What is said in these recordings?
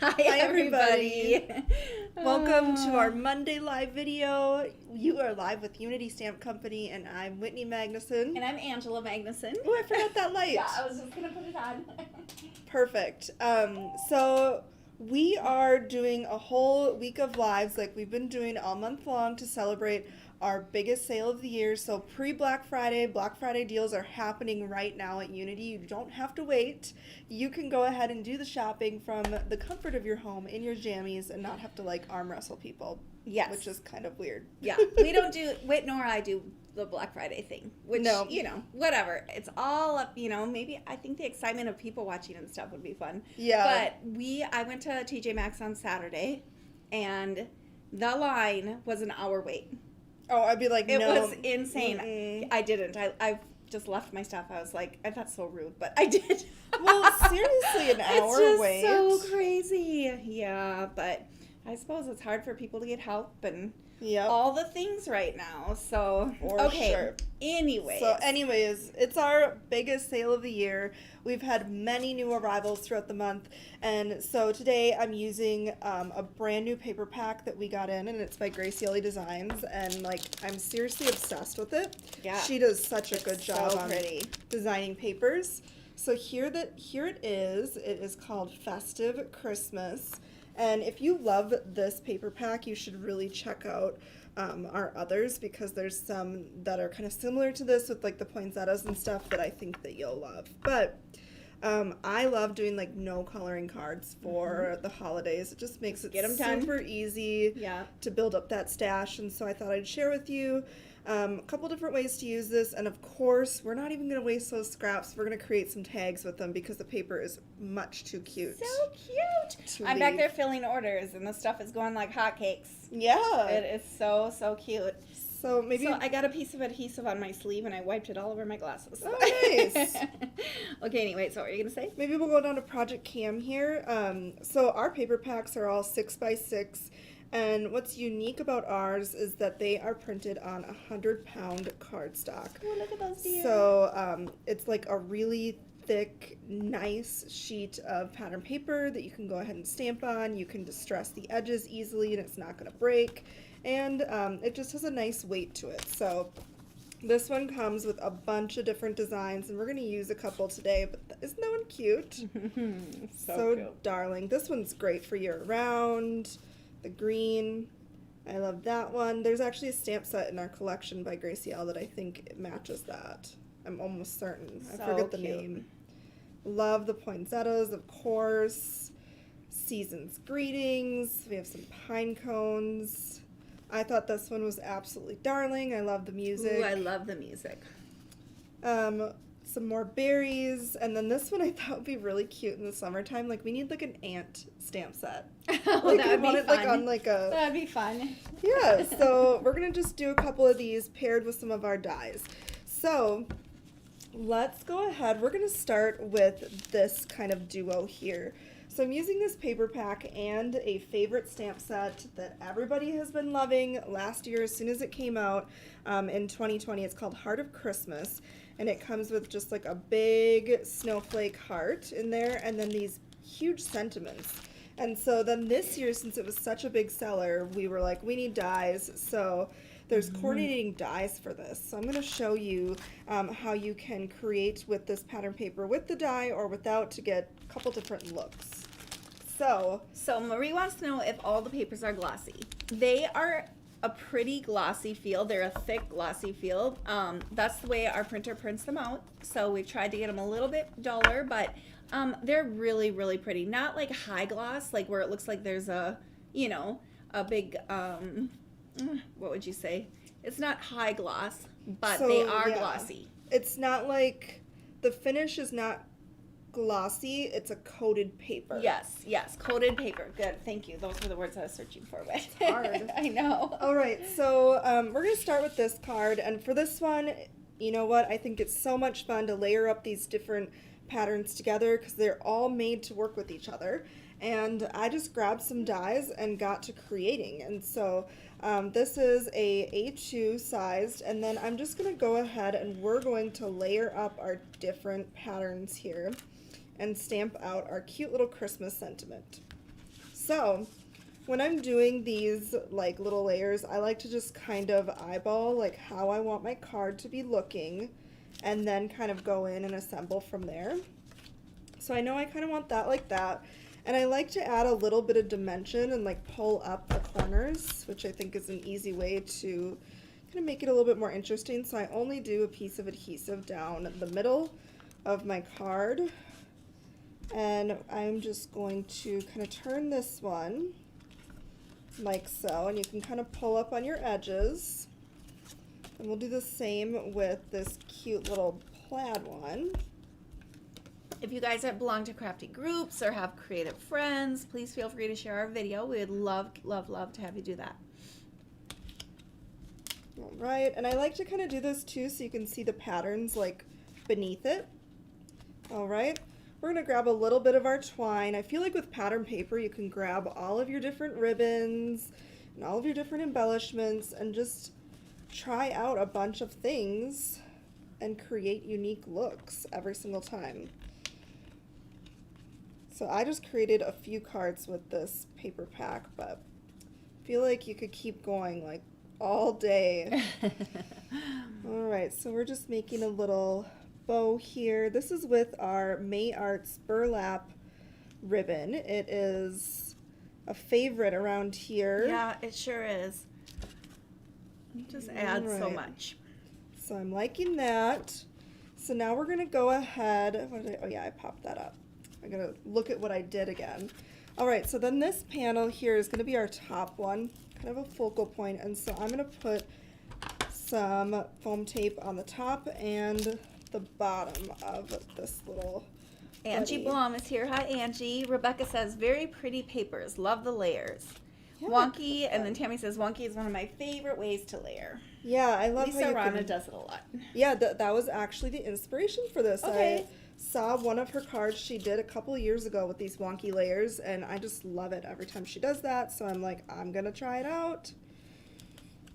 Hi everybody. Welcome to our Monday live video. You are live with Unity Stamp Company, and I'm Whitney Magnuson. And I'm Angela Magnuson. Oh, I forgot that light. Yeah, I was just going to put it on. Perfect. So we are doing a whole week of lives like we've been doing all month long to celebrate our biggest sale of the year. So pre-Black Friday, Black Friday deals are happening right now at Unity. You don't have to wait. You can go ahead and do the shopping from the comfort of your home in your jammies and not have to like arm wrestle people. Yes. Which is kind of weird. Yeah. We don't do, Whit nor I do the Black Friday thing. Which, No. Whatever. It's all up, maybe I think the excitement of people watching and stuff would be fun. Yeah. But I went to TJ Maxx on Saturday, and the line was an hour wait. Oh, I'd be like, It no. was insane. Mm-mm. I didn't. I just left my stuff. I was like, that's so rude, but I did. Well, seriously, an hour It's just wait. so crazy. Yeah, but I suppose it's hard for people to get help and all the things right now. So, Sure. Anyways, it's our biggest sale of the year. We've had many new arrivals throughout the month, and so today I'm using a brand new paper pack that we got in, and it's by Gracie Designs, and I'm seriously obsessed with it. Yeah, she does such a good job on pretty designing papers. So here it is. It is called Festive Christmas. And if you love this paper pack, you should really check out our others, because there's some that are kind of similar to this with the poinsettias and stuff that I think that you'll love. But I love doing no coloring cards for the holidays. It just makes it super easy to build up that stash. And so I thought I'd share with you a couple different ways to use this, and of course we're not even going to waste those scraps. We're going to create some tags with them because the paper is much too cute. So cute. I'm back there filling orders, and the stuff is going like hotcakes. Yeah. It is so cute. So I got a piece of adhesive on my sleeve, and I wiped it all over my glasses. Oh, nice. Okay, anyway, so what are you going to say? Maybe we'll go down to Project Cam here. So our paper packs are all 6x6. And what's unique about ours is that they are printed on 100-pound cardstock. Oh, look at those deer. So it's like a really thick, nice sheet of pattern paper that you can go ahead and stamp on. You can distress the edges easily, and it's not going to break. And it just has a nice weight to it. So this one comes with a bunch of different designs, and we're going to use a couple today. But isn't that one cute? So cute. Darling. This one's great for year-round. The green, I love that one. There's actually a stamp set in our collection by Gracie that I think it matches that. I'm almost certain. I forget the name. Love the poinsettias, of course. Season's greetings. We have some pine cones. I thought this one was absolutely darling. I love the music. Ooh, I love the music. Some more berries, and then this one I thought would be really cute in the summertime. We need an ant stamp set. Oh, that would be fun. On a... That'd be fun. Yeah, so we're gonna just do a couple of these paired with some of our dies. So let's go ahead. We're gonna start with this kind of duo here. So I'm using this paper pack and a favorite stamp set that everybody has been loving last year as soon as it came out in 2020. It's called Heart of Christmas, and it comes with just a big snowflake heart in there, and then these huge sentiments. And so then this year, since it was such a big seller, we were like, we need dies. So there's coordinating dies for this. So I'm going to show you how you can create with this pattern paper with the die or without to get a couple different looks. So Marie wants to know if all the papers are glossy. They are a pretty glossy feel. They're a thick glossy feel. That's the way our printer prints them out. So we've tried to get them a little bit duller, but they're really, really pretty. Not like high gloss, where it looks like there's a big, what would you say? It's not high gloss, but they are glossy. It's not the finish is not glossy, it's a coated paper. Yes, coated paper. Good, thank you. Those were the words I was searching for. It's hard. I know. All right, so we're going to start with this card, and for this one, you know what? I think it's so much fun to layer up these different patterns together because they're all made to work with each other. And I just grabbed some dies and got to creating. And so this is a A2 sized, and then I'm just going to go ahead and we're going to layer up our different patterns here and stamp out our cute little Christmas sentiment. So when I'm doing these like little layers, I like to just kind of eyeball like how I want my card to be looking and then kind of go in and assemble from there. So I know I kind of want that like that. And I like to add a little bit of dimension and like pull up the corners, which I think is an easy way to kind of make it a little bit more interesting. So I only do a piece of adhesive down the middle of my card. And I'm just going to kind of turn this one like so, and you can kind of pull up on your edges. And we'll do the same with this cute little plaid one. If you guys belong to crafty groups or have creative friends, please feel free to share our video. We would love, love, love to have you do that. All right, and I like to kind of do this too so you can see the patterns like beneath it. All right, we're gonna grab a little bit of our twine. I feel like with pattern paper, you can grab all of your different ribbons and all of your different embellishments and just try out a bunch of things and create unique looks every single time. So I just created a few cards with this paper pack, but I feel like you could keep going like all day. All right, so we're just making a little bow here. This is with our May Arts burlap ribbon. It is a favorite around here. Yeah, it sure is. It just adds so much. So I'm liking that. So now we're gonna go ahead. Oh yeah, I popped that up. I'm gonna look at what I did again. All right, so then this panel here is gonna be our top one, kind of a focal point, and so I'm gonna put some foam tape on the top and the bottom of this little Angie buddy. Blum is here. Hi, Angie. Rebecca says, very pretty papers. Love the layers. Yeah, Wonky, and then Tammy says, wonky is one of my favorite ways to layer. Yeah, I love Lisa how you Rana can, does it a lot. Yeah, that was actually the inspiration for this. Okay. I saw one of her cards she did a couple years ago with these wonky layers, and I just love it every time she does that, so I'm like, I'm gonna try it out.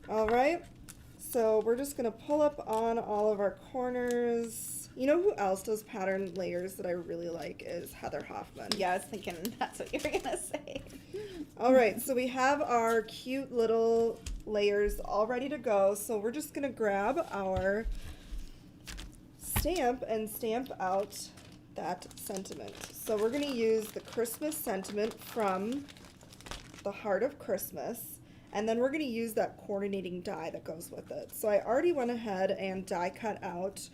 All right, so we're just gonna pull up on all of our corners. You know who else does pattern layers that I really like is Heather Hoffman. Yeah, I was thinking that's what you were gonna say. All right, so we have our cute little layers all ready to go. So we're just gonna grab our stamp and stamp out that sentiment. So we're gonna use the Christmas sentiment from the Heart of Christmas, and then we're gonna use that coordinating die that goes with it. So I already went ahead and die cut out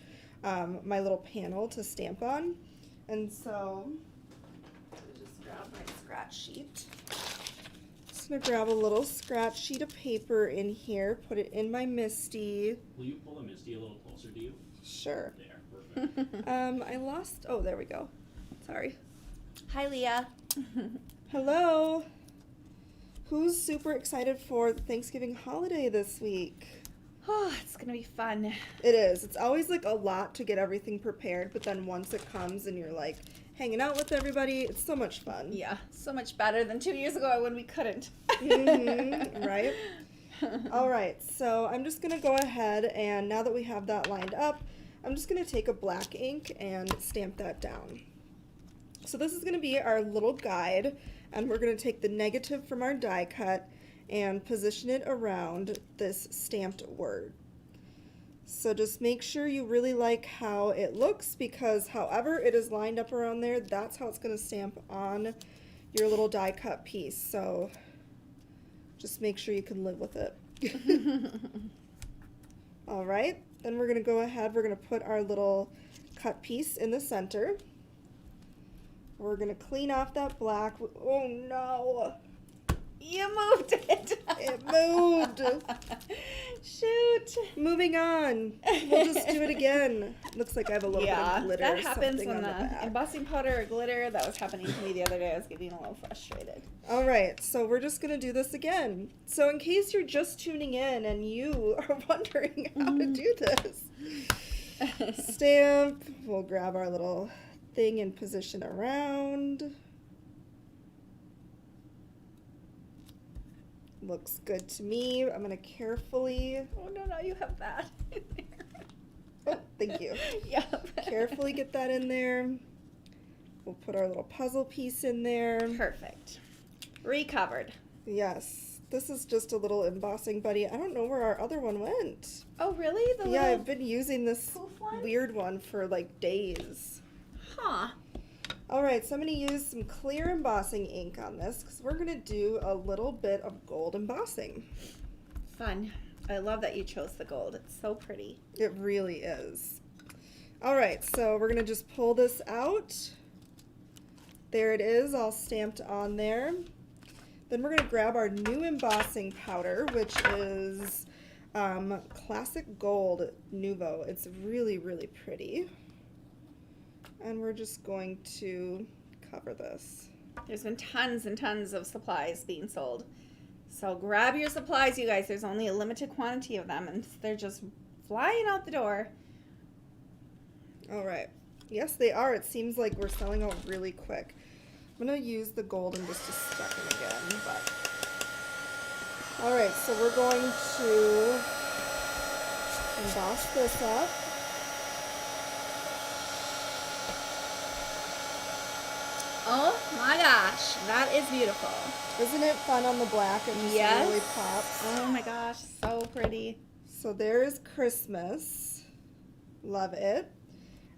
my little panel to stamp on, and so let me just grab my scratch sheet. Just gonna grab a little scratch sheet of paper in here, put it in my Misty. Will you pull a Misty a little closer to you? Sure. There, perfect. I lost, oh, there we go. Sorry. Hi, Leah. Hello. Who's super excited for the Thanksgiving holiday this week? Oh, it's gonna be fun. It is. It's always like a lot to get everything prepared, but then once it comes and you're like hanging out with everybody, it's so much fun. Yeah, so much better than 2 years ago when we couldn't. Right? All right, so I'm just gonna go ahead, and now that we have that lined up, I'm just gonna take a black ink and stamp that down. So this is gonna be our little guide, and we're gonna take the negative from our die cut and position it around this stamped word. So just make sure you really like how it looks, because however it is lined up around there, that's how it's going to stamp on your little die cut piece. So just make sure you can live with it. All right, then we're going to go ahead, we're going to put our little cut piece in the center. We're going to clean off that black. Oh no! You moved it. It moved. Shoot. Moving on. We'll just do it again. Looks like I have a little bit of glitter that or happens something when on the the back. embossing powder or glitter, that was happening to me the other day. I was getting a little frustrated. All right, so we're just going to do this again. So in case you're just tuning in and you are wondering how to do this, stamp. We'll grab our little thing and position around. Looks good to me. I'm going to carefully... Oh, no, now you have that in there. Oh, thank you. Yep. Carefully get that in there. We'll put our little puzzle piece in there. Perfect. Recovered. Yes. This is just a little embossing buddy. I don't know where our other one went. Oh, really? The Yeah, little I've been using this poof one? weird one for like days. Huh. Alright, so I'm going to use some clear embossing ink on this because we're going to do a little bit of gold embossing. Fun. I love that you chose the gold. It's so pretty. It really is. Alright, so we're going to just pull this out. There it is, all stamped on there. Then we're going to grab our new embossing powder, which is Classic Gold Nouveau. It's really, really pretty. And we're just going to cover this. There's been tons and tons of supplies being sold. So grab your supplies, you guys. There's only a limited quantity of them, and they're just flying out the door. All right. Yes, they are. It seems like we're selling out really quick. I'm going to use the gold in just a second again. All right, so we're going to emboss this up. Oh my gosh, that is beautiful. Isn't it fun on the black? It just Yes. really pops. Oh my gosh, so pretty. So there's Christmas. Love it.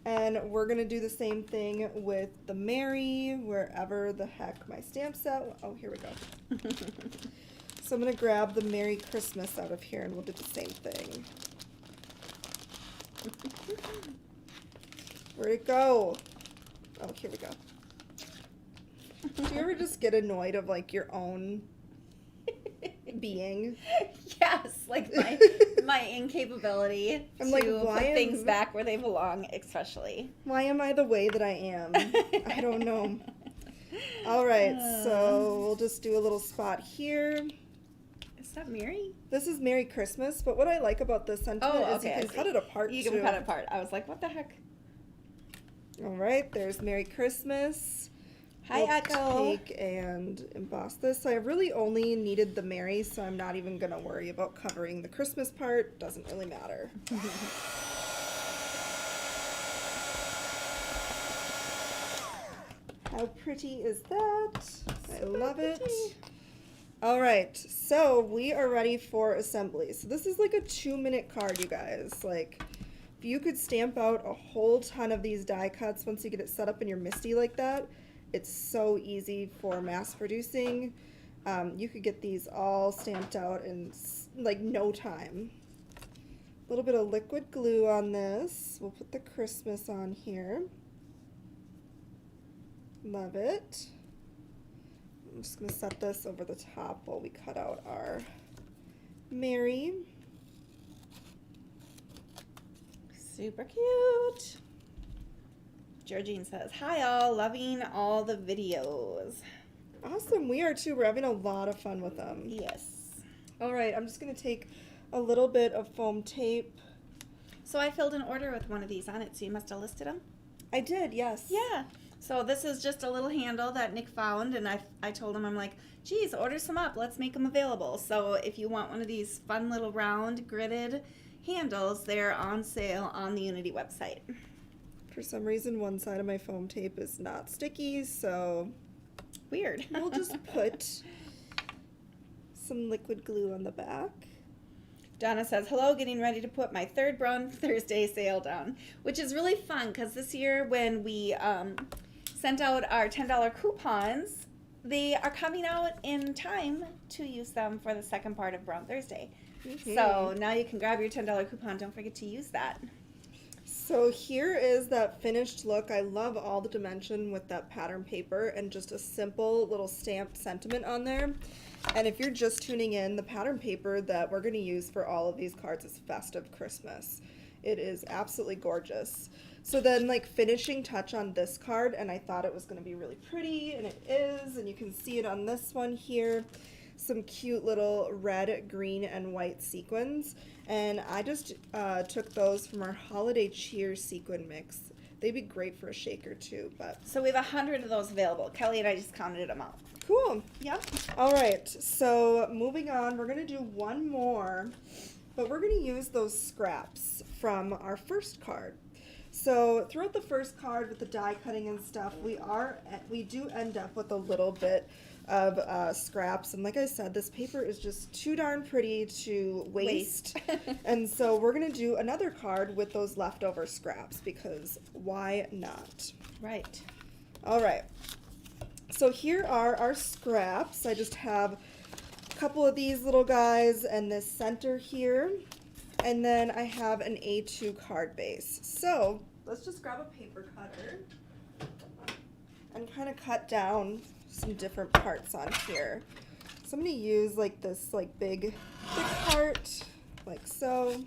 And we're going to do the same thing with the Merry, wherever the heck my stamp's at. Oh, here we go. So I'm going to grab the Merry Christmas out of here and we'll do the same thing. Where'd it go? Oh, here we go. Do you ever just get annoyed of like your own being? Yes, like my incapability I'm to like, put why things am- back where they belong, especially. Why am I the way that I am? I don't know. All right, so we'll just do a little spot here. Is that Mary? This is Merry Christmas, but what I like about this sentiment Oh, is okay, you I can see. cut it apart You too. can cut it apart. I was like, what the heck? All right, there's Merry Christmas. Hi, We'll Echo. take and emboss this. So I really only needed the Merry, so I'm not even going to worry about covering the Christmas part. Doesn't really matter. How pretty is that? I love it. All right, so we are ready for assembly. So this is like a 2-minute card, you guys. Like, if you could stamp out a whole ton of these die cuts once you get it set up in your MISTI like that, it's so easy for mass producing. You could get these all stamped out in like no time. A little bit of liquid glue on this. We'll put the Christmas on here. Love it. I'm just going to set this over the top while we cut out our Merry. Super cute. Georgine says, hi all, loving all the videos. Awesome. We are too. We're having a lot of fun with them. Yes. All right. I'm just going to take a little bit of foam tape. So I filled an order with one of these on it, so you must have listed them? I did, yes. Yeah. So this is just a little handle that Nick found, and I told him, I'm like, geez, order some up. Let's make them available. So if you want one of these fun little round gridded handles, they're on sale on the Unity website. For some reason, one side of my foam tape is not sticky, so Weird. we'll just put some liquid glue on the back. Donna says, hello, getting ready to put my third Brown Thursday sale down, which is really fun because this year when we sent out our $10 coupons, they are coming out in time to use them for the second part of Brown Thursday. So now you can grab your $10 coupon. Don't forget to use that. So here is that finished look. I love all the dimension with that pattern paper and just a simple little stamped sentiment on there. And if you're just tuning in, the pattern paper that we're going to use for all of these cards is Festive Christmas. It is absolutely gorgeous. So then like finishing touch on this card, and I thought it was going to be really pretty, and it is, and you can see it on this one here. Some cute little red, green, and white sequins. And I just took those from our Holiday Cheer sequin mix. They'd be great for a shaker too, but So we have 100 of those available. Kelly and I just counted them out. cool. Yep. All right, so moving on, we're going to do one more, but we're going to use those scraps from our first card. So throughout the first card with the die cutting and stuff, we do end up with a little bit of scraps, and like I said, this paper is just too darn pretty to waste. And so we're gonna do another card with those leftover scraps, because why not? Right. All right, so here are our scraps. I just have a couple of these little guys and this center here, and then I have an A2 card base. So let's just grab a paper cutter and kind of cut down some different parts on here. So I'm going to use like this like big thick part, like so.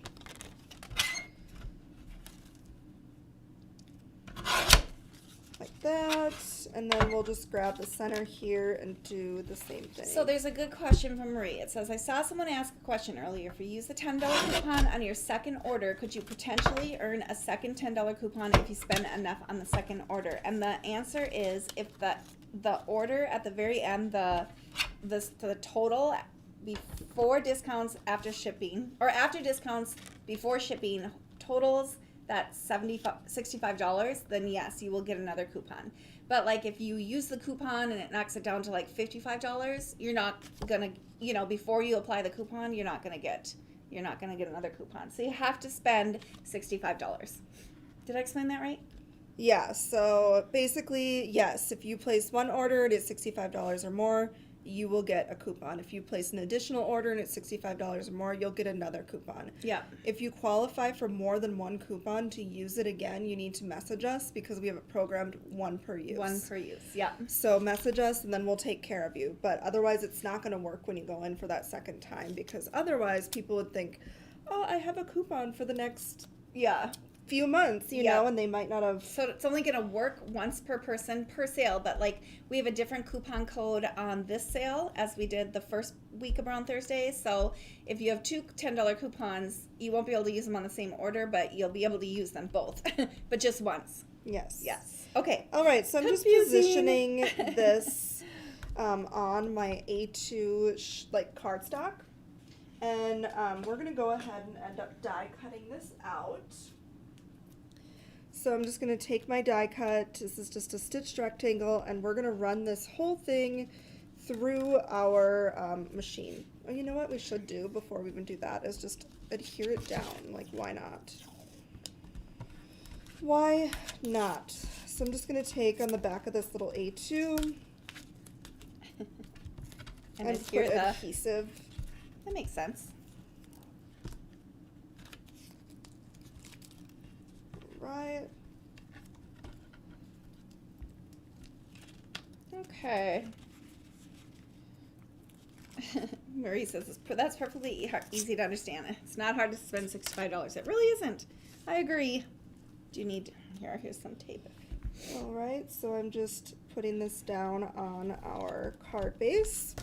Like that, and then we'll just grab the center here and do the same thing. So there's a good question from Marie. It says, I saw someone ask a question earlier. If you use the $10 coupon on your second order, could you potentially earn a second $10 coupon if you spend enough on the second order? And the answer is, if the order at the very end, the total before discounts after shipping, or after discounts before shipping, totals that $65, then yes, you will get another coupon. But like if you use the coupon and it knocks it down to like $55, you're not gonna, before you apply the coupon, you're not gonna get another coupon. So you have to spend $65. Did I explain that right? Yeah, so basically, yes, if you place one order and it's $65 or more, you will get a coupon. If you place an additional order and it's $65 or more, you'll get another coupon. Yeah. If you qualify for more than one coupon to use it again, you need to message us, because we have it programmed one per use. One per use, yeah. So message us and then we'll take care of you. But otherwise, it's not going to work when you go in for that second time, because otherwise people would think, oh, I have a coupon for the next few months, you know, and they might not have. So it's only going to work once per person per sale, but like we have a different coupon code on this sale as we did the first week of Brown Thursday. So if you have two $10 coupons, you won't be able to use them on the same order, but you'll be able to use them both, but just once. Yes. Yes. Okay. All right, so I'm just positioning this on my A2 cardstock, and we're gonna go ahead and end up die cutting this out. So I'm just going to take my die cut, this is just a stitched rectangle, and we're going to run this whole thing through our machine. Oh, you know what we should do before we even do that is just adhere it down. Like, why not? Why not? So I'm just going to take on the back of this little A2 and put adhesive. That makes sense. Right. Okay. Marie says that's perfectly easy to understand. It's not hard to spend $65. It really isn't. I agree. Do you need here's some tape. All right, so I'm just putting this down on our card base.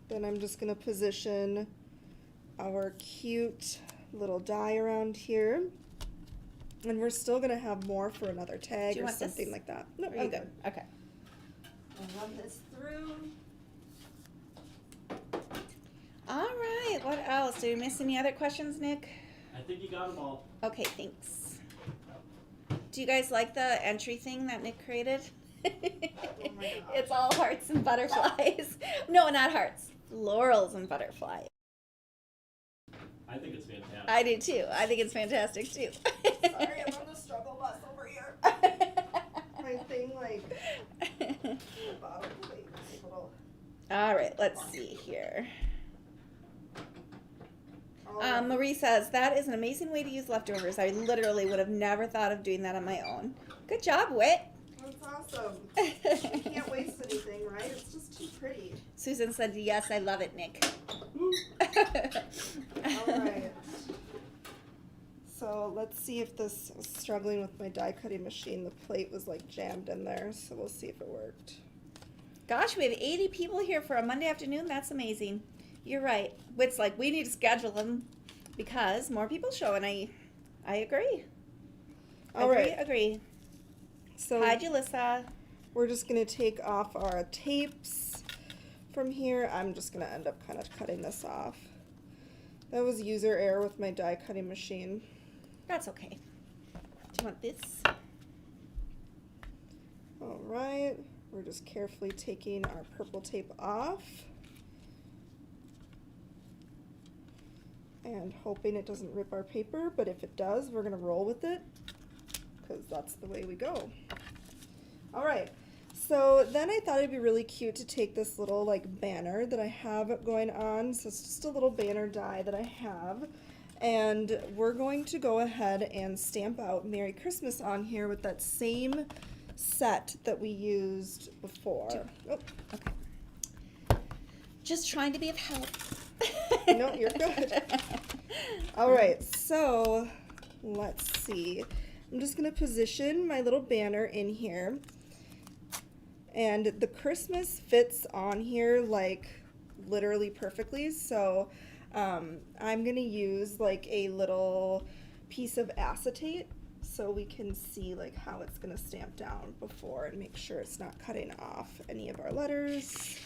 Then I'm just going to position our cute little die around here. And we're still going to have more for another tag or something like that. No, are you good? Okay. I'll run this through. All right. What else? Did we miss any other questions, Nick? I think you got them all. Okay, thanks. Do you guys like the entry thing that Nick created? Oh my gosh. It's all hearts and butterflies. No, not hearts. Florals and butterflies. I think it's fantastic. I do too. I think it's fantastic too. Sorry, I'm on the struggle bus over here. My thing, the bottom plate is a little. All right, let's see here. Right. Marie says, that is an amazing way to use leftovers. I literally would have never thought of doing that on my own. Good job, Whit. That's awesome. You can't waste anything, right? It's just too pretty. Susan said, yes, I love it, Nick. All right. So let's see if this, I was struggling with my die cutting machine. The plate was like jammed in there, so we'll see if it worked. Gosh, we have 80 people here for a Monday afternoon. That's amazing. You're right. Whit's like, we need to schedule them because more people show, and I agree. Agree. So hi, Julissa. we're just going to take off our tapes from here. I'm just going to end up kind of cutting this off. That was user error with my die cutting machine. That's okay. Do you want this? All right, we're just carefully taking our purple tape off and hoping it doesn't rip our paper, but if it does, we're gonna roll with it because that's the way we go. All right, so then I thought it'd be really cute to take this little like banner that I have going on. So it's just a little banner die that I have. And we're going to go ahead and stamp out Merry Christmas on here with that same set that we used before. Oh, Okay. Just trying to be of help. no, you're good. All right, so let's see. I'm just going to position my little banner in here. And the Christmas fits on here like literally perfectly. So I'm going to use like a little piece of acetate so we can see like how it's going to stamp down before and make sure it's not cutting off any of our letters.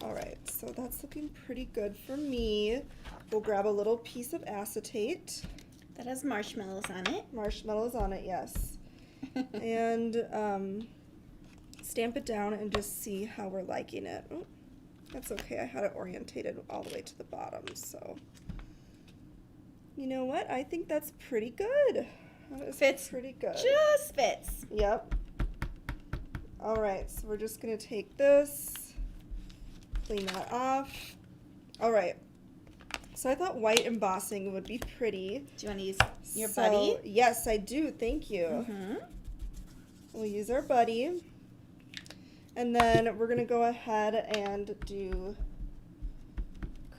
All right, so that's looking pretty good for me. We'll grab a little piece of acetate. That has marshmallows on it. Marshmallows on it, yes. And stamp it down and just see how we're liking it. Oh, that's okay, I had it orientated all the way to the bottom, so. You know what, I think that's pretty good. That is Fits pretty good. Just fits. Yep. All right, so we're just gonna take this, clean that off. All right, so I thought white embossing would be pretty. Do you want to use your So, buddy? Yes, I do, thank you. Mm-hmm. We'll use our buddy. And then we're gonna go ahead and do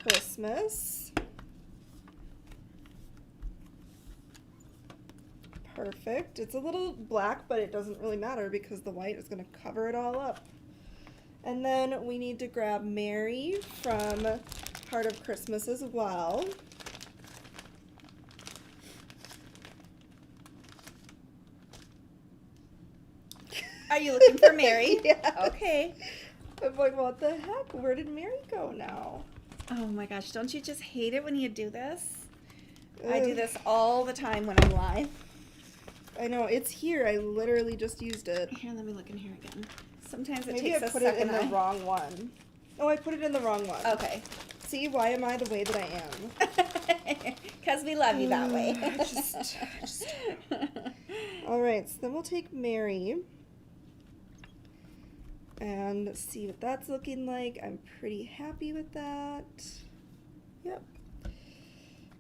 Christmas. Perfect. It's a little black, but it doesn't really matter because the white is gonna cover it all up. And then we need to grab Mary from Heart of Christmas as well. Are you looking for Mary? Yes. Okay. I'm like, what the heck? Where did Mary go now? Oh my gosh, don't you just hate it when you do this? I do Ugh. this all the time when I'm live. I know, it's here. I literally just used it. Here, let me look in here again. Sometimes it Maybe takes I a put it in second. the wrong one. Oh, I put it in the wrong one. Okay. See, why am I the way that I am? Because we love you that way. Just- All right, so then we'll take Mary and see what that's looking like. I'm pretty happy with that. Yep.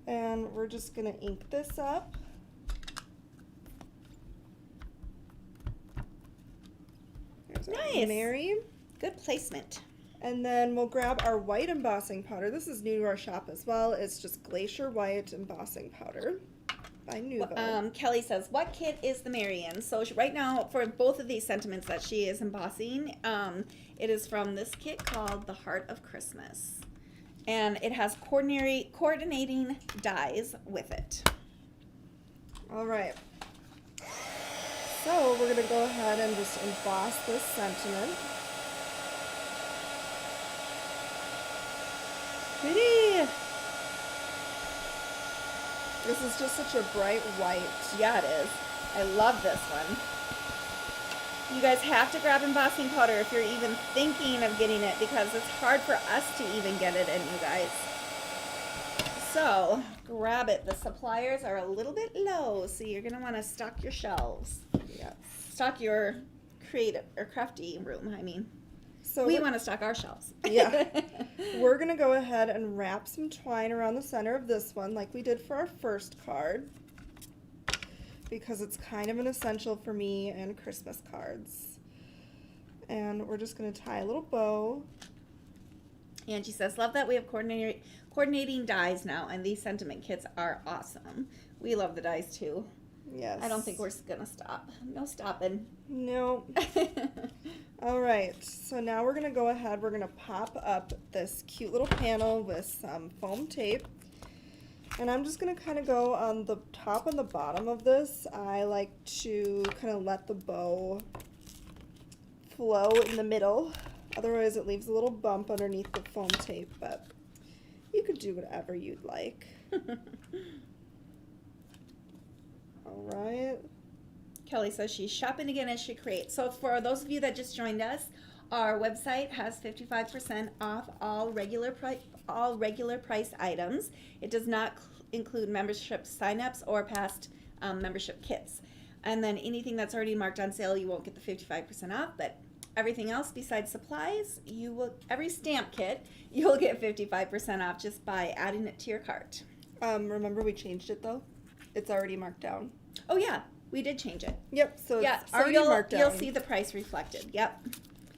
And we're just gonna ink this up. There's our Nice. Mary. Good placement. And then we'll grab our white embossing powder. This is new to our shop as well. It's just Glacier White Embossing Powder by Nuvo. Kelly says, what kit is the Mary in? So right now, for both of these sentiments that she is embossing, it is from this kit called the Heart of Christmas. And it has coordinating dies with it. All right. So we're going to go ahead and just emboss this sentiment. Pretty. This is just such a bright white. Yeah, it is. I love this one. You guys have to grab embossing powder if you're even thinking of getting it because it's hard for us to even get it in, you guys. So, grab it. The suppliers are a little bit low, so you're going to want to stock your shelves. Yeah. Stock your creative or crafty room, I mean. So We we're- want to stock our shelves. Yeah. We're going to go ahead and wrap some twine around the center of this one like we did for our first card because it's kind of an essential for me and Christmas cards. And we're just going to tie a little bow. Angie says, love that we have coordinating dies now, and these sentiment kits are awesome. We love the dies too. Yes. I don't think we're going to stop. No stopping. No. All right, so now we're gonna go ahead, we're gonna pop up this cute little panel with some foam tape. And I'm just gonna kind of go on the top and the bottom of this. I like to kind of let the bow flow in the middle. Otherwise it leaves a little bump underneath the foam tape, but you could do whatever you'd like. All right. Kelly says she's shopping again as she creates. So for those of you that just joined us, our website has 55% off all regular price items. It does not include membership signups or past membership kits. And then anything that's already marked on sale, you won't get the 55% off, but everything else besides supplies, every stamp kit, you'll get 55% off just by adding it to your cart. Remember we changed it though? It's already marked down. Oh yeah, we did change it. Yep, so Yeah, it's so already marked down. you'll see the price reflected. Yep.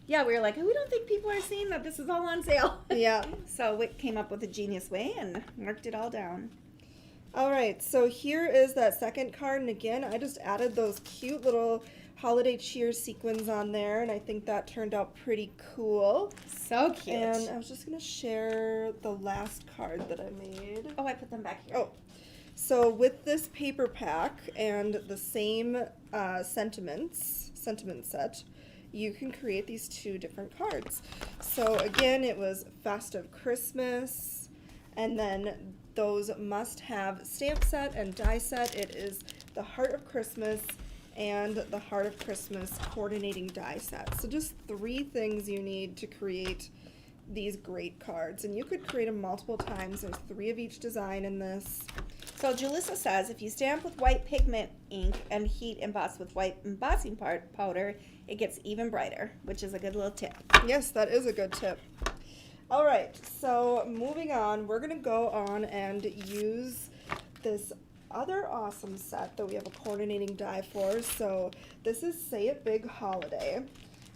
Yeah, we were like, we don't think people are seeing that this is all on sale. Yeah. So Whit came up with a genius way and marked it all down. All right, so here is that second card, and again, I just added those cute little holiday cheer sequins on there, and I think that turned out pretty cool. So cute. And I was just gonna share the last card that I made. Oh, I put them back here. Oh, so with this paper pack and the same sentiment set, you can create these two different cards. So again, it was Festive Christmas, and then those must-have stamp set and die set. It is the Heart of Christmas and the Heart of Christmas coordinating die set. So just 3 things you need to create these great cards, and you could create them multiple times. There's 3 of each design in this. So Julissa says if you stamp with white pigment ink and heat emboss with white embossing powder, it gets even brighter, which is a good little tip. Yes, that is a good tip. All right, so moving on, we're gonna go on and use this other awesome set that we have a coordinating die for. So this is Say It Big Holiday,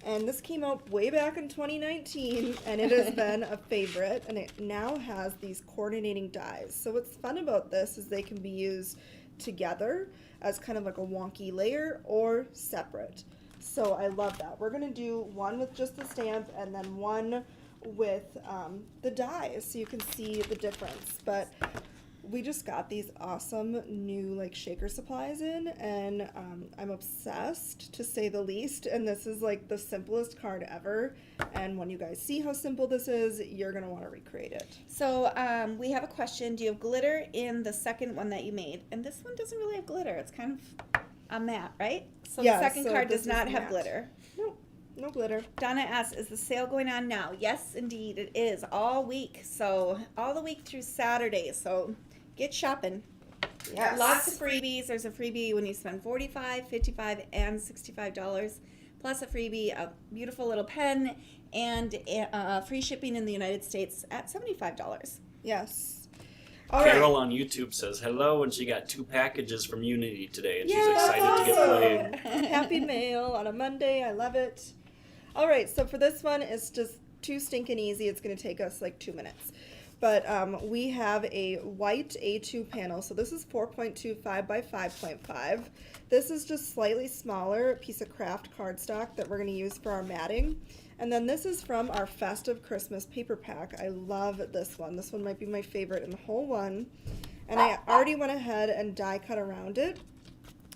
and this came out way back in 2019, and it has been a favorite, and it now has these coordinating dies. So what's fun about this is they can be used together as kind of like a wonky layer or separate. So I love that. We're gonna do one with just the stamp and then one with the dies so you can see the difference. But we just got these awesome new like shaker supplies in, and I'm obsessed, to say the least, and this is like the simplest card ever, and when you guys see how simple this is, you're gonna want to recreate it. So we have a question. Do you have glitter in the second one that you made? And this one doesn't really have glitter. It's kind of a matte, right? So Yeah, the second so card this does not is have matte. glitter. Nope, no glitter. Donna asks, is the sale going on now? Yes, indeed, it is. All week. So all the week through Saturday. So get shopping. Yes. Lots of freebies. There's a freebie when you spend $45, $55, and $65, plus a freebie, a beautiful little pen, and free shipping in the United States at $75. Yes. All right. Carol on YouTube says hello, and she got 2 packages from Unity today, and she's Yeah, excited to get awesome. played. Happy mail on a Monday. I love it. All right, so for this one, it's just too stinking easy. It's going to take us like 2 minutes. But we have a white A2 panel. So this is 4.25 by 5.5. This is just slightly smaller piece of craft cardstock that we're going to use for our matting. And then this is from our Festive Christmas paper pack. I love this one. This one might be my favorite in the whole one. And I already went ahead and die cut around it.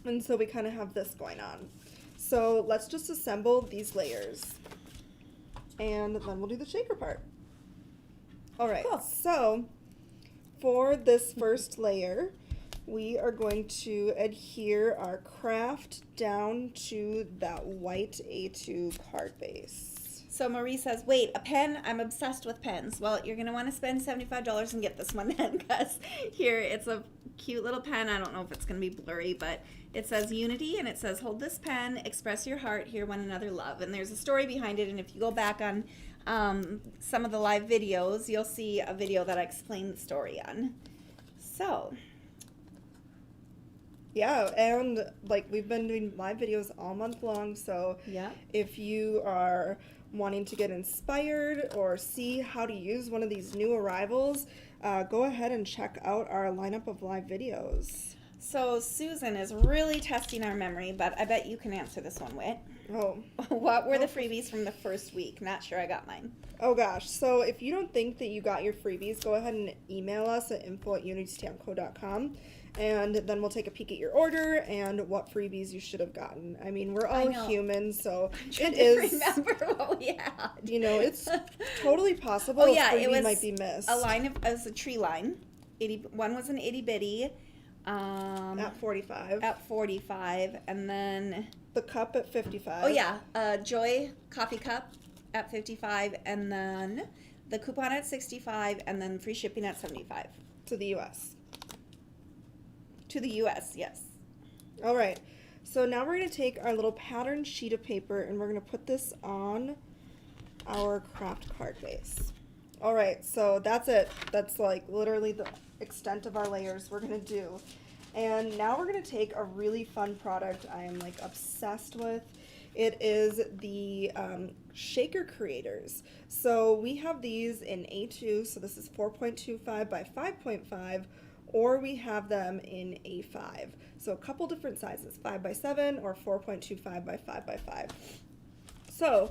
And so we kind of have this going on. So let's just assemble these layers. And then we'll do the shaker part. All right, Cool. So for this first layer, we are going to adhere our craft down to that white A2 card base. So Marie says, wait, a pen? I'm obsessed with pens. Well, you're going to want to spend $75 and get this one then, because here it's a cute little pen. I don't know if it's going to be blurry, but it says Unity, and it says, hold this pen, express your heart, hear one another love. And there's a story behind it, and if you go back on some of the live videos, you'll see a video that I explain the story on. So, Yeah, and like we've been doing live videos all month long, so yeah. if you are wanting to get inspired or see how to use one of these new arrivals, go ahead and check out our lineup of live videos. So Susan is really testing our memory, but I bet you can answer this one, Whit. Oh. What were the freebies from the first week? Not sure I got mine. Oh gosh, so if you don't think that you got your freebies, go ahead and email us at info@unitystampco.com, and then we'll take a peek at your order and what freebies you should have gotten. I mean, we're all know. human, so Trying it to is, remember what we had. you know, it's totally possible Oh yeah, a freebie it was might be missed. a line of, it was a tree line. One was an itty bitty. At 45. At 45, and then The cup at 55. oh yeah, Joy coffee cup at 55, and then the coupon at 65, and then free shipping at 75 To the US. to the U.S. Yes. All right. So now we're going to take our little pattern sheet of paper and we're going to put this on our craft card base. All right. So that's it. That's like literally the extent of our layers we're going to do. And now we're going to take a really fun product I am like obsessed with. It is the shaker creators. So we have these in A2, so this is 4.25 by 5.5, or we have them in A5. So a couple different sizes, 5 by 7 or 4.25 by 5 by 5. So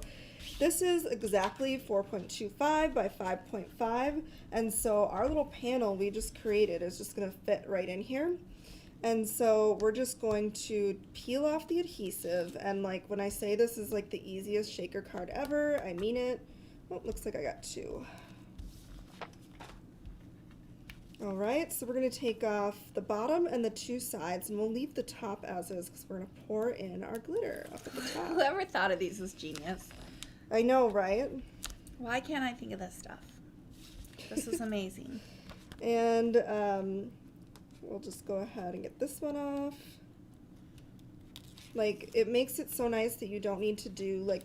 this is exactly 4.25 by 5.5, and so our little panel we just created is just going to fit right in here. And so we're just going to peel off the adhesive, and like when I say this is like the easiest shaker card ever, I mean it. Oh, looks like I got two. All right, so we're going to take off the bottom and the two sides, and we'll leave the top as is because we're going to pour in our glitter up at the top. Whoever thought of these was genius. I know, right? Why can't I think of this stuff? This is amazing. And we'll just go ahead and get this one off. Like, it makes it so nice that you don't need to do like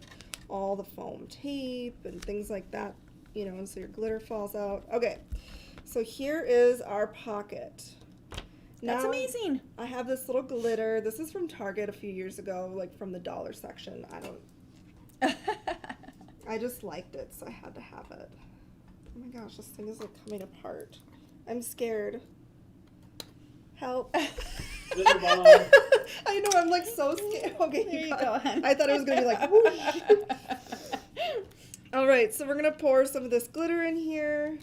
all the foam tape and things like that, you know, and so your glitter falls out. Okay, so here is our pocket. That's Now, amazing. I have this little glitter. This is from Target a few years ago, like from the dollar section. I just liked it, so I had to have it. Oh my gosh, this thing is like coming apart. I'm scared. Help. Glitter bomb. I know, I'm like so scared. Okay, There you got go, it. hon. I thought it was gonna be like whoosh. All right, so we're gonna pour some of this glitter in here.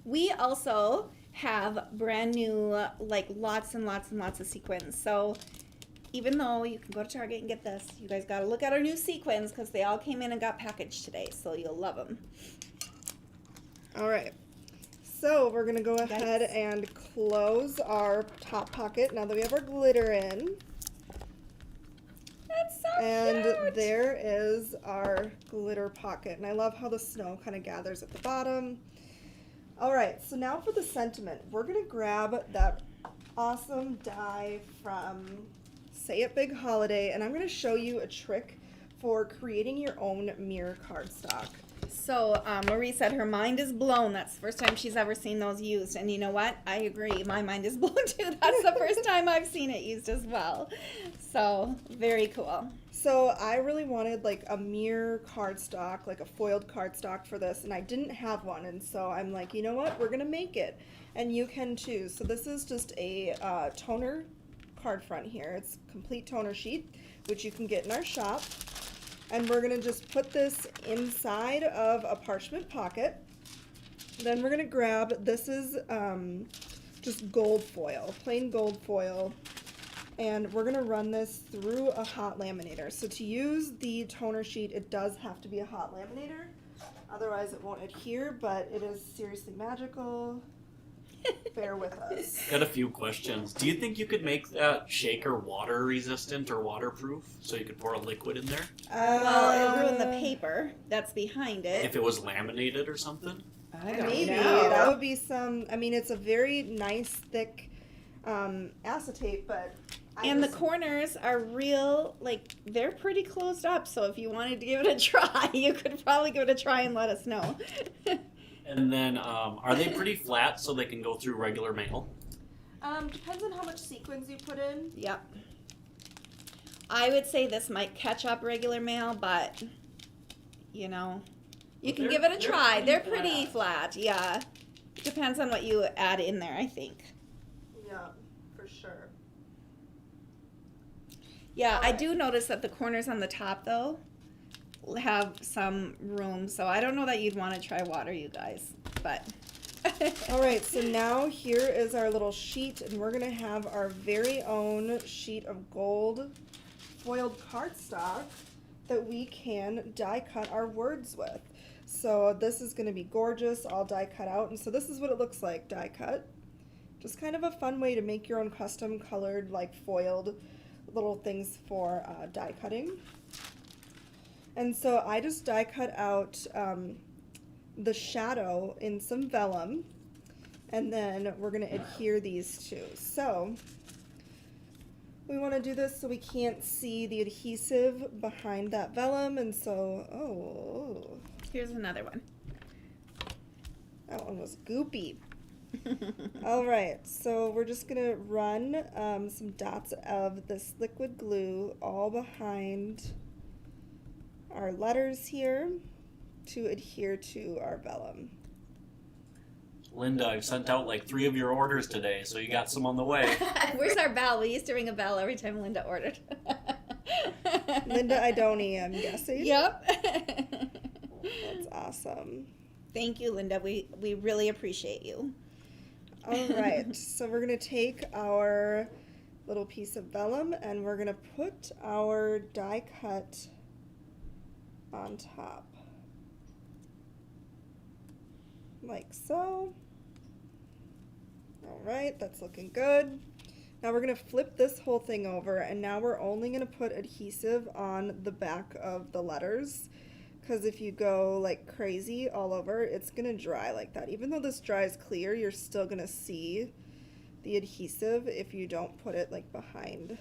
We also have brand new, like lots and lots and lots of sequins. So even though you can go to Target and get this, you guys got to look at our new sequins because they all came in and got packaged today. So you'll love them. All right, so we're gonna go ahead and close our top pocket now that we have our glitter in. That's so And cute. there is our glitter pocket. And I love how the snow kind of gathers at the bottom. All right, so now for the sentiment. We're going to grab that awesome die from Say It Big Holiday, and I'm going to show you a trick for creating your own mirror cardstock. So Marie said her mind is blown. That's the first time she's ever seen those used. And you know what? I agree. My mind is blown too. That's the first time I've seen it used as well. So very cool. So I really wanted like a mirror cardstock, like a foiled cardstock for this, and I didn't have one, and so I'm like, you know what, we're gonna make it, and you can too. So this is just a toner card front here. It's a complete toner sheet, which you can get in our shop, and we're gonna just put this inside of a parchment pocket. Then we're gonna grab, this is just gold foil, plain gold foil. And we're going to run this through a hot laminator. So to use the toner sheet, it does have to be a hot laminator. Otherwise, it won't adhere, but it is seriously magical. Bear with us. Got a few questions. Do you think you could make that shaker water resistant or waterproof so you could pour a liquid in there? Well, it'll ruin the paper that's behind it. If it was laminated or something? I don't Maybe. know. That would be some, I mean, it's a very nice, thick acetate, but... And the corners are real, like, they're pretty closed up. So if you wanted to give it a try, you could probably give it a try and let us know. And then, are they pretty flat so they can go through regular mail? Depends on how much sequins you put in. Yep. I would say this might catch up regular mail, but, you know, you But can they're- give it a they're try. pretty They're pretty flat, yeah. Depends on what you add in there, I think. Yeah, for sure. Yeah, I do notice that the corners on the top, though, have some room. So I don't know that you'd want to try water, you guys. But. All right, so now here is our little sheet, and we're going to have our very own sheet of gold foiled cardstock that we can die cut our words with. So this is going to be gorgeous, all die cut out. And so this is what it looks like, die cut. Just kind of a fun way to make your own custom colored, like foiled little things for die cutting. And so I just die cut out the shadow in some vellum, and then we're going to adhere these two. So we want to do this so we can't see the adhesive behind that vellum, and so, oh, Here's another one. that one was goopy. All right, so we're just going to run some dots of this liquid glue all behind our letters here to adhere to our vellum. Linda, I've sent out like 3 of your orders today, so you got some on the way. Where's our bell? We used to ring a bell every time Linda ordered. Linda Idoni, I'm guessing. Yep. That's awesome. Thank you, Linda. We really appreciate you. All right, so we're going to take our little piece of vellum and we're going to put our die cut on top. Like so. All right, that's looking good. Now we're going to flip this whole thing over, and now we're only going to put adhesive on the back of the letters, because if you go like crazy all over, it's going to dry like that. Even though this dries clear, you're still going to see the adhesive if you don't put it like behind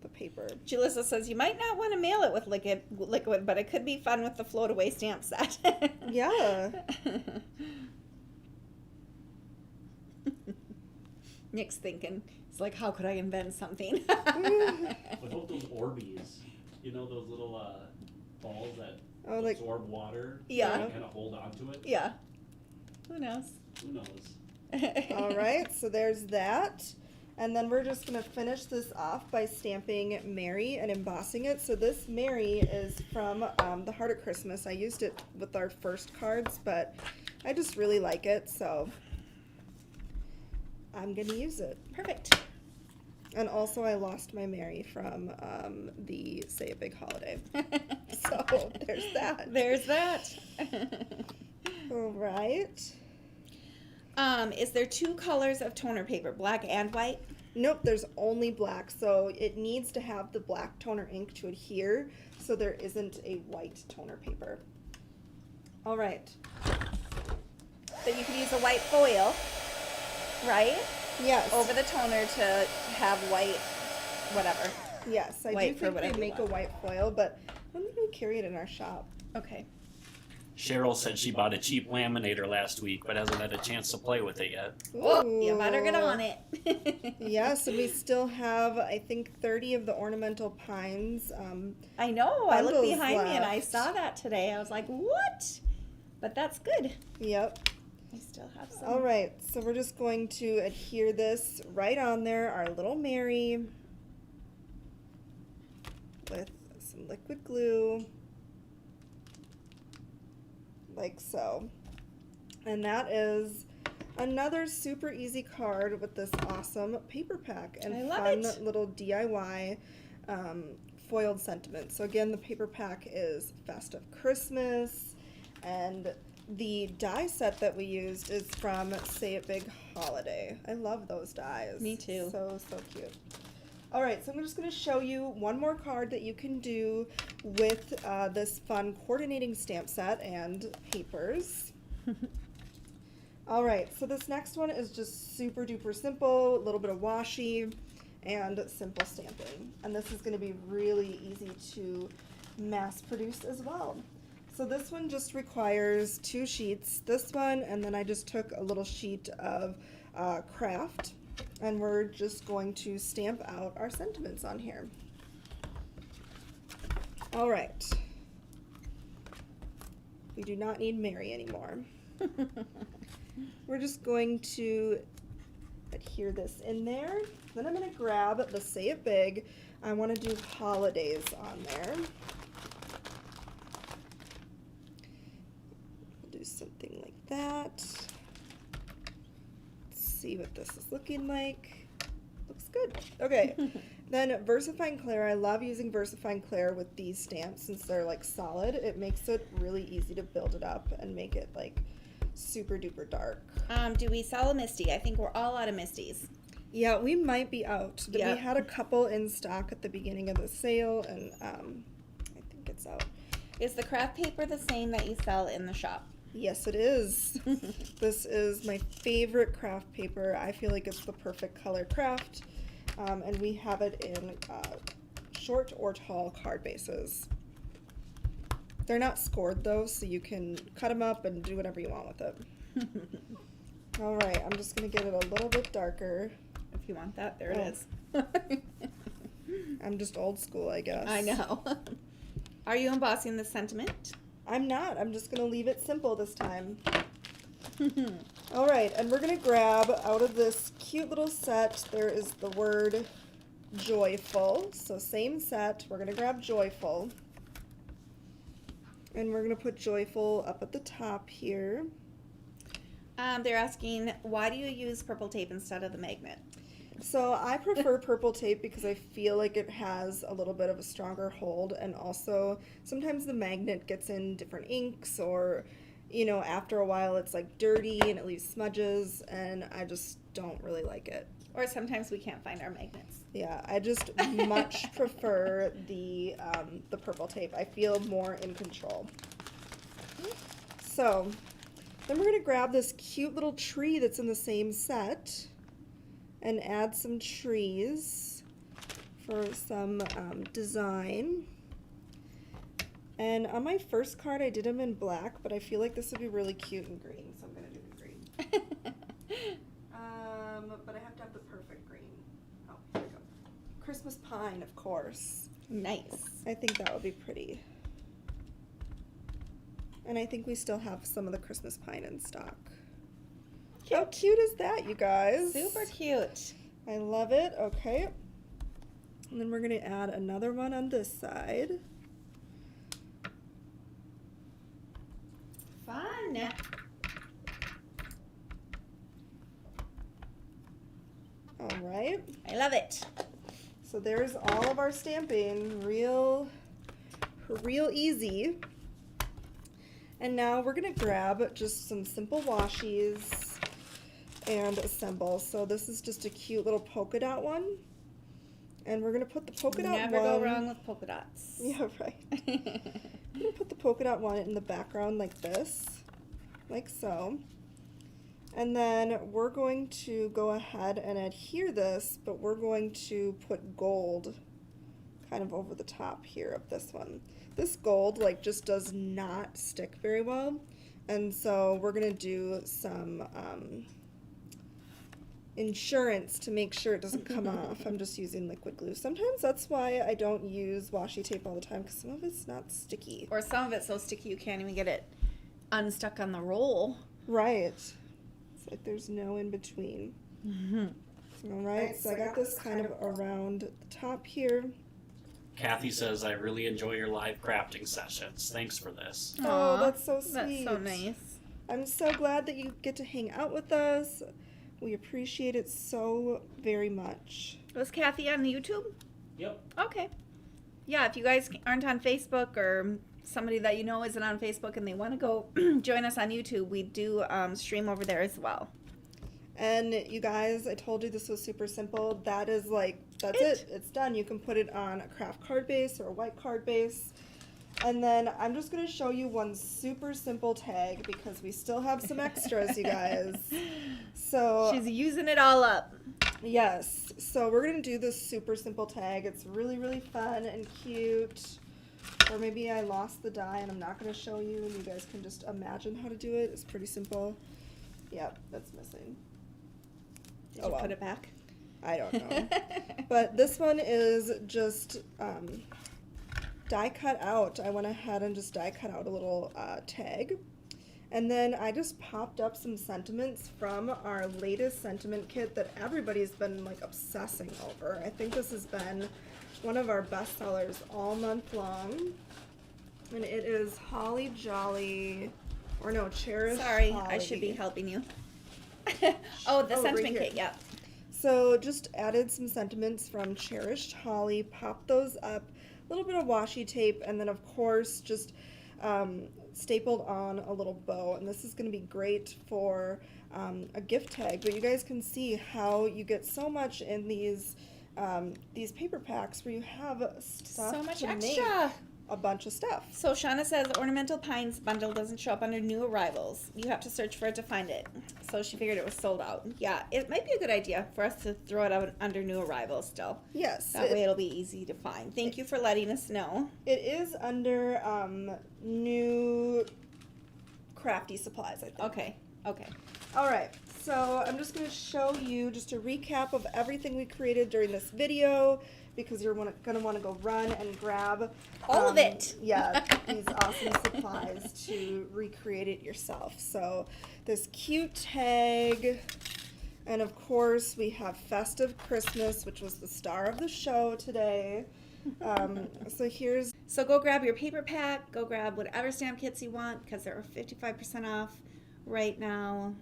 the paper. Julissa says you might not want to mail it with liquid, but it could be fun with the float away stamp set. Yeah. Nick's thinking, it's like, how could I invent something? What about those Orbeez? You know those little balls that Oh, like, absorb water? Yeah. And kind of hold on to it? Yeah. Who knows? Who knows? all right, so there's that. And then we're just going to finish this off by stamping Mary and embossing it. So this Mary is from the Heart of Christmas. I used it with our first cards, but I just really like it, so I'm going to use it. Perfect. And also I lost my Mary from the Say a Big Holiday. So there's that. There's that. All right. Is there 2 colors of toner paper, black and white? Nope, there's only black, so it needs to have the black toner ink to adhere, so there isn't a white toner paper. All right. So you can use a white foil, right? Yes. Over the toner to have white, whatever. Yes, I White do for think whatever we you make a want. white foil, but I don't think we carry it in our shop. Okay. Cheryl said she bought a cheap laminator last week, but hasn't had a chance to play with it yet. Oh, you better get Ooh. on it. Yes, and we still have, I think, 30 of the ornamental pines. I know. I looked Bundles behind me and I left. saw that today. I was like, what? But that's good. Yep. I still have some. All right, so we're just going to adhere this right on there, our little Mary, with some liquid glue, like so. And that is another super easy card with this awesome paper pack and I love fun it. little DIY foiled sentiment. So again, the paper pack is Festive Christmas, and the die set that we used is from Say It Big Holiday. I love those dies. Me too. So cute. All right, so I'm just going to show you one more card that you can do with this fun coordinating stamp set and papers. All right, so this next one is just super duper simple, a little bit of washi and simple stamping. And this is going to be really easy to mass produce as well. So this one just requires 2 sheets, this one, and then I just took a little sheet of craft, and we're just going to stamp out our sentiments on here. All right. We do not need Mary anymore. We're just going to adhere this in there. Then I'm going to grab the Say It Big. I want to do holidays on there. We'll do something like that. Let's see what this is looking like. Looks good. Okay. Then VersaFine Clear. I love using VersaFine Clear with these stamps since they're like solid. It makes it really easy to build it up and make it like super duper dark. Do we sell a Misty? I think we're all out of Misties. Yeah, we might be out. Yeah. We had a couple in stock at the beginning of the sale, and I think it's out. Is the craft paper the same that you sell in the shop? Yes, it is. This is my favorite craft paper. I feel like it's the perfect color craft, and we have it in short or tall card bases. They're not scored though, so you can cut them up and do whatever you want with it. All right, I'm just gonna get it a little bit darker. If you want that, there it is. I'm just old school, I guess. I know. Are you embossing the sentiment? I'm not. I'm just gonna leave it simple this time. All right, and we're gonna grab out of this cute little set, there is the word joyful. So same set, we're gonna grab joyful. And we're gonna put joyful up at the top here. They're asking, why do you use purple tape instead of the magnet? So I prefer purple tape because I feel like it has a little bit of a stronger hold, and also sometimes the magnet gets in different inks, or you know, after a while it's like dirty and it leaves smudges, and I just don't really like it. Or sometimes we can't find our magnets. Yeah, I just much prefer the purple tape. I feel more in control. So then we're gonna grab this cute little tree that's in the same set and add some trees for some design. And on my first card I did them in black, but I feel like this would be really cute in green, so I'm gonna do it in green. But I have to have the perfect green. Oh, here we go. Christmas pine, of course. Nice. I think that would be pretty. And I think we still have some of the Christmas pine in stock. How cute is that, you guys? Super cute. I love it. Okay. And then we're going to add another one on this side. Fun. All right. I love it. So there's all of our stamping, real easy. And now we're gonna grab just some simple washies and assemble. So this is just a cute little polka dot one. And we're gonna put the polka dot Never one. go wrong with polka dots. Yeah, right. I'm gonna put the polka dot one in the background like this, like so. And then we're going to go ahead and adhere this, but we're going to put gold kind of over the top here of this one. This gold like just does not stick very well, and so we're gonna do some insurance to make sure it doesn't come off. I'm just using liquid glue. Sometimes that's why I don't use washi tape all the time, because some of it's not sticky. Or some of it's so sticky you can't even get it unstuck on the roll. Right. It's like there's no in between. All right, so I got this kind of around the top here. Kathy says, I really enjoy your live crafting sessions. Thanks for this. Oh, Aw, that's so sweet. That's so nice. I'm so glad that you get to hang out with us. We appreciate it so very much. Was Kathy on YouTube? Yep. Okay. Yeah, if you guys aren't on Facebook, or somebody that you know isn't on Facebook and they want to go join us on YouTube, we do stream over there as well. And you guys, I told you this was super simple. That's it. It's done. You can put it on a craft card base or a white card base. And then I'm just going to show you one super simple tag because we still have some extras, you guys. So She's using it all up. yes. So we're going to do this super simple tag. It's really, really fun and cute. Or maybe I lost the die and I'm not going to show you, and you guys can just imagine how to do it. It's pretty simple. Yep, that's missing. Did Oh, you well. put it back? I don't know. But this one is just die cut out. I went ahead and just die cut out a little tag. And then I just popped up some sentiments from our latest sentiment kit that everybody's been like obsessing over. I think this has been one of our best sellers all month long. And it is Holly Jolly, or no, Cherish Sorry, Holly. I should be helping you. Oh, the Oh, right sentiment here. kit, yeah. So just added some sentiments from Cherished Holly, popped those up, a little bit of washi tape, and then of course just stapled on a little bow, and this is going to be great for a gift tag. But you guys can see how you get so much in these paper packs where you have stuff So much to make extra. a bunch of stuff. So Shauna says ornamental pines bundle doesn't show up under new arrivals. You have to search for it to find it. So she figured it was sold out. Yeah, it might be a good idea for us to throw it out under new arrivals still. Yes, That way it'll be easy to find. Thank you for letting us know. it is under new crafty supplies, I think. Okay. Okay. All right, so I'm just going to show you just a recap of everything we created during this video, because you're going to want to go run and grab All of it. Yeah, these awesome supplies to recreate it yourself. So this cute tag, and of course we have Festive Christmas, which was the star of the show today. So go grab your paper pack. Go grab whatever stamp kits you want because they're 55% off right now.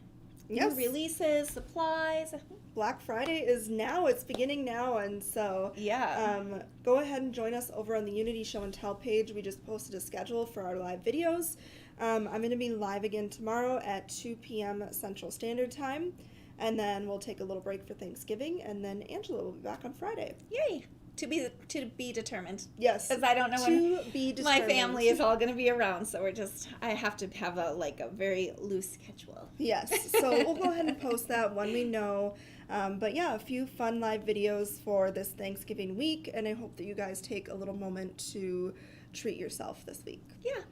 Yes. New releases, supplies. Black Friday is now. It's beginning now, and so Yeah. go ahead and join us over on the Unity Show and Tell page. We just posted a schedule for our live videos. I'm going to be live again tomorrow at 2 p.m. Central Standard Time, and then we'll take a little break for Thanksgiving, and then Angela will be back on Friday. Yay. To be determined. Yes. Because I don't know when To be my determined. family is all going to be around, so I have to have a very loose schedule. Yes. So we'll go ahead and post that when we know. But yeah, a few fun live videos for this Thanksgiving week, and I hope that you guys take a little moment to treat yourself this week. Yeah.